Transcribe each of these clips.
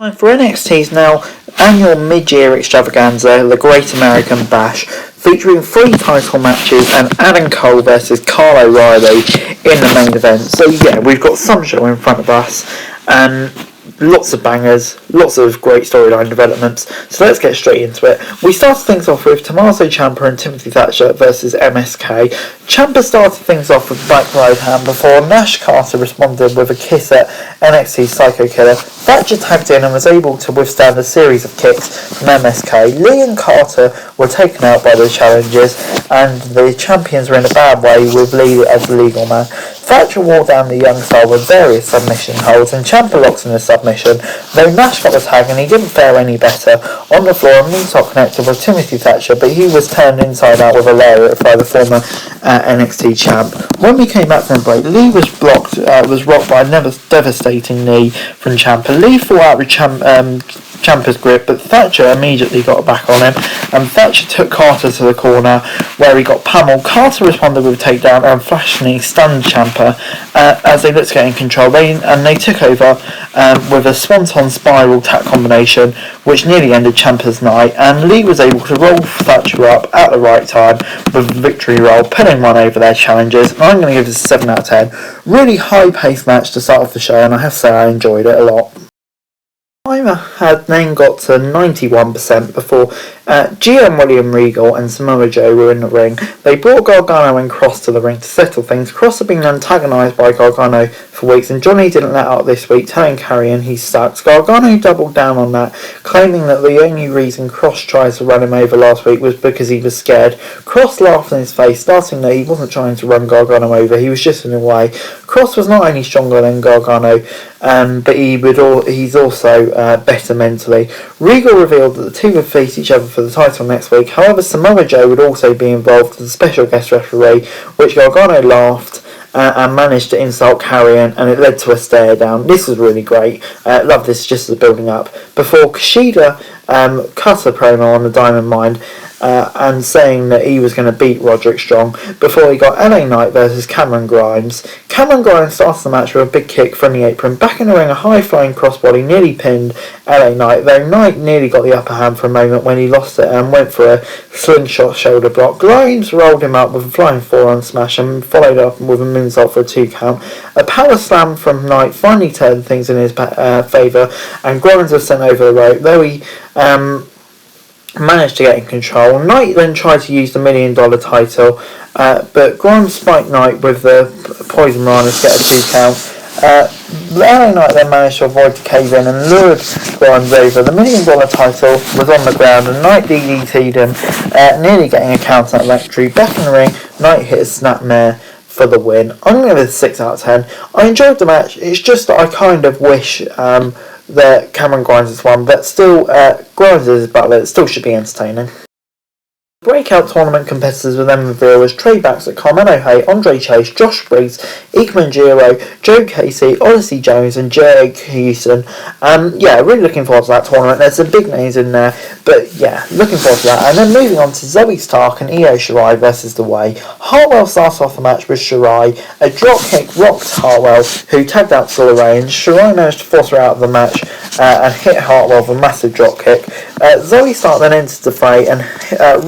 Time for NXT's now annual mid-year extravaganza, the Great American Bash, featuring 3 title matches and Adam Cole versus Kyle O'Reilly in the main event. So yeah, we've got some show in front of us. Lots of bangers, lots of great storyline developments, so let's get straight into it. We started things off with Tommaso, Ciampa and Timothy Thatcher versus MSK. Ciampa started things off with back right hand before Nash Carter responded with a kiss at NXT Psycho Killer. Thatcher tagged in and was able to withstand a series of kicks from MSK. Lee and Carter were taken out by the challenges, and the champions were in a bad way with Lee as the legal man. Thatcher wore down the young star with various submission holds, and Ciampa locked in a submission, though Nash got the tag and he didn't fare any better. On the floor, a moonsault connected with Timothy Thatcher, but he was turned inside out with a lariat by the former NXT champ. When we came back from the break, Lee was rocked by a devastating knee from Ciampa. Lee fought out with Ciampa's grip, but Thatcher immediately got back on him, and Thatcher took Carter to the corner where he got pummeled. Carter responded with a takedown and flashingly stunned Ciampa as they looked to get in control. They took over with a swanton spiral tap combination which nearly ended Ciampa's night, and Lee was able to roll Thatcher up at the right time with a victory roll, putting one over their challengers. And I'm going to give this a 7 out of 10. Really high paced match to start off the show, and I have to say I enjoyed it a lot. Timer had then got to 91% before GM William Regal and Samoa Joe were in the ring. They brought Gargano and Cross to the ring to settle things. Cross had been antagonised by Gargano for weeks, and Johnny didn't let up this week, telling Karrion he sucks. Gargano doubled down on that, claiming that the only reason Cross tried to run him over last week was because he was scared. Cross laughed in his face, starting that he wasn't trying to run Gargano over, he was just in the way. Cross was not only stronger than Gargano, but he's also better mentally. Regal revealed that the two would face each other for the title next week. However, Samoa Joe would also be involved as a special guest referee, which Gargano laughed and managed to insult Karrion, and it led to a stare down. This was really great. Love this just as a building up. Before Kushida cut a promo on the Diamond Mine and saying that he was going to beat Roderick Strong before he got LA Knight versus Cameron Grimes. Cameron Grimes started the match with a big kick from the apron. Back in the ring, a high-flying crossbody nearly pinned LA Knight, though Knight nearly got the upper hand for a moment when he lost it and went for a slingshot shoulder block. Grimes rolled him up with a flying forearm smash and followed up with a moonsault for a 2 count. A power slam from Knight finally turned things in his favour, and Grimes was sent over the rope, though he managed to get in control. Knight then tried to use the $1 million title, but Grimes spiked Knight with the Poison Rana to get a 2 count. LA Knight then managed to avoid the cave-in and lured Grimes over. The $1 million title was on the ground, and Knight DDT'd him, nearly getting a count at victory. Back in the ring, Knight hit a snapmare for the win. I'm going to give it a 6 out of 10. I enjoyed the match. It's just that I kind of wish that Cameron Grimes has won, but still, Grimes is butler. It still should be entertaining. Breakout tournament competitors were then revealed as Trey Baxter, Carmelo Hay, Andre Chase, Josh Briggs, Ikeman Jiro, Joe Casey, Odyssey Jones and Jake Houston. Really looking forward to that tournament. There's some big names in there, but yeah, looking forward to that. And then moving on to Zoe Stark and Io Shirai versus The Way. Hartwell started off the match with Shirai. A drop kick rocked Hartwell, who tagged out to Lorraine. Shirai managed to force her out of the match and hit Hartwell with a massive drop kick. Zoe Stark then entered the fray and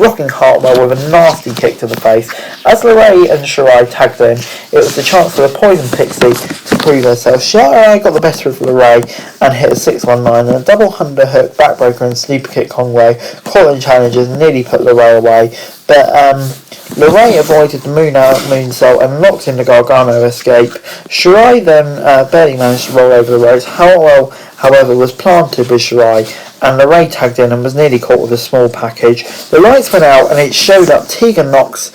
rocking Hartwell with a nasty kick to the face. As Lorraine and Shirai tagged in, it was the chance for the Poison Pixie to prove herself. Shirai got the better of Lorraine and hit a 619 and a double underhook, backbreaker and sleeper kick Conway. Calling challenges nearly put Lorraine away, but Lorraine avoided the moonsault and locked in the Gargano escape. Shirai then barely managed to roll over the ropes. Hartwell, however, was planted with Shirai, and Lorraine tagged in and was nearly caught with a small package. The lights went out and it showed up Tegan Knox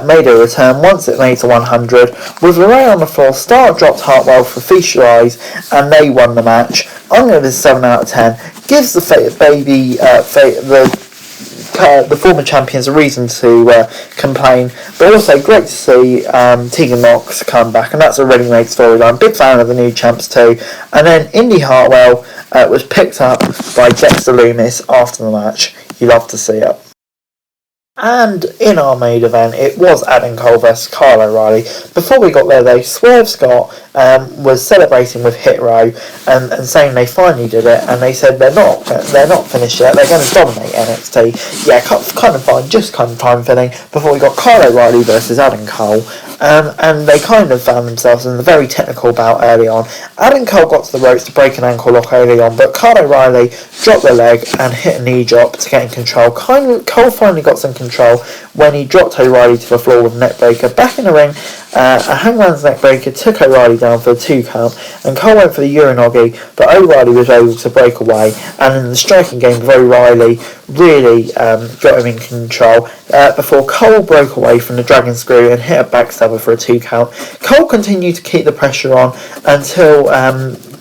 made a return once it made to 100. With Lorraine on the floor, Stark dropped Hartwell for feature eyes and they won the match. I'm going to give this 7 out of 10. Gives the the former champions a reason to complain, but also great to see Tegan Knox come back, and that's a ready-made storyline. Big fan of the new champs too. And then Indy Hartwell was picked up by Dexter Lumis after the match. You love to see it. And in our main event, it was Adam Cole versus Kyle O'Reilly. Before we got there, though, Swerve Scott was celebrating with Hit Row and saying they finally did it. And they said they're not finished yet. They're going to dominate NXT. Yeah, kind of fine, just kind of time filling. Before we got Kyle O'Reilly versus Adam Cole. And they kind of found themselves in a very technical bout early on. Adam Cole got to the ropes to break an ankle lock early on, but Kyle O'Reilly dropped the leg and hit a knee drop to get in control. Cole finally got some control when he dropped O'Reilly to the floor with a neckbreaker. Back in the ring, a hangman's neckbreaker took O'Reilly down for a 2 count, and Cole went for the Uranagi, but O'Reilly was able to break away, and in the striking game of O'Reilly really got him in control before Cole broke away from the dragon screw and hit a backstabber for a 2 count. Cole continued to keep the pressure on until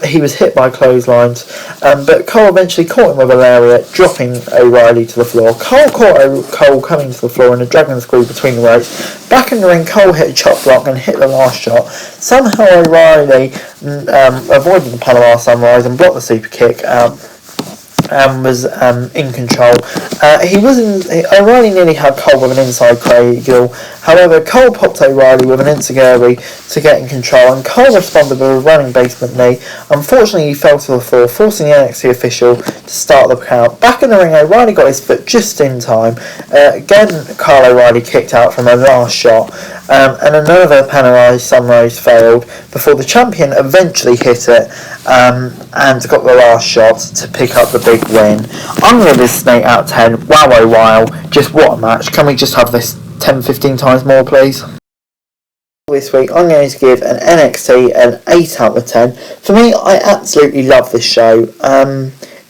he was hit by clotheslines, but Cole eventually caught him with a lariat, dropping O'Reilly to the floor. Cole caught Cole coming to the floor in a dragon screw between the ropes. Back in the ring, Cole hit a chop block and hit the last shot. Somehow O'Reilly avoided the Panama Sunrise and blocked the super kick. And was in control. O'Reilly nearly had Cole with an inside cradle. However, Cole popped O'Reilly with an enziguri to get in control, and Cole responded with a running basement knee. Unfortunately, he fell to the floor, forcing the NXT official to start the count. Back in the ring, O'Reilly got his foot just in time. Again, Kyle O'Reilly kicked out from a last shot, and another Panama Sunrise failed before the champion eventually hit it and got the last shot to pick up the big win. I'm going to give this an 8 out of 10. Wow, oh, wow. Just what a match. Can we just have this 10-15 times more, please? This week, I'm going to give an NXT an 8 out of 10. For me, I absolutely love this show.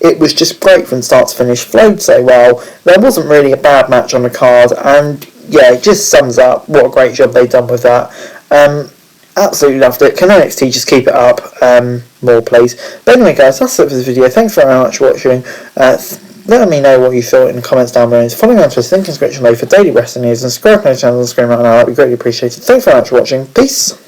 It was just great from start to finish, flowed so well. There wasn't really a bad match on the card, and yeah, it just sums up what a great job they've done with that. Absolutely loved it. Can NXT just keep it up more, please? But anyway, guys, that's it for this video. Thanks very much for watching. Let me know what you thought in the comments down below. Follow me on Twitter, link in the description below for daily wrestling news, and subscribe to my channel on the screen right now. That would be greatly appreciated. Thanks very much for watching. Peace.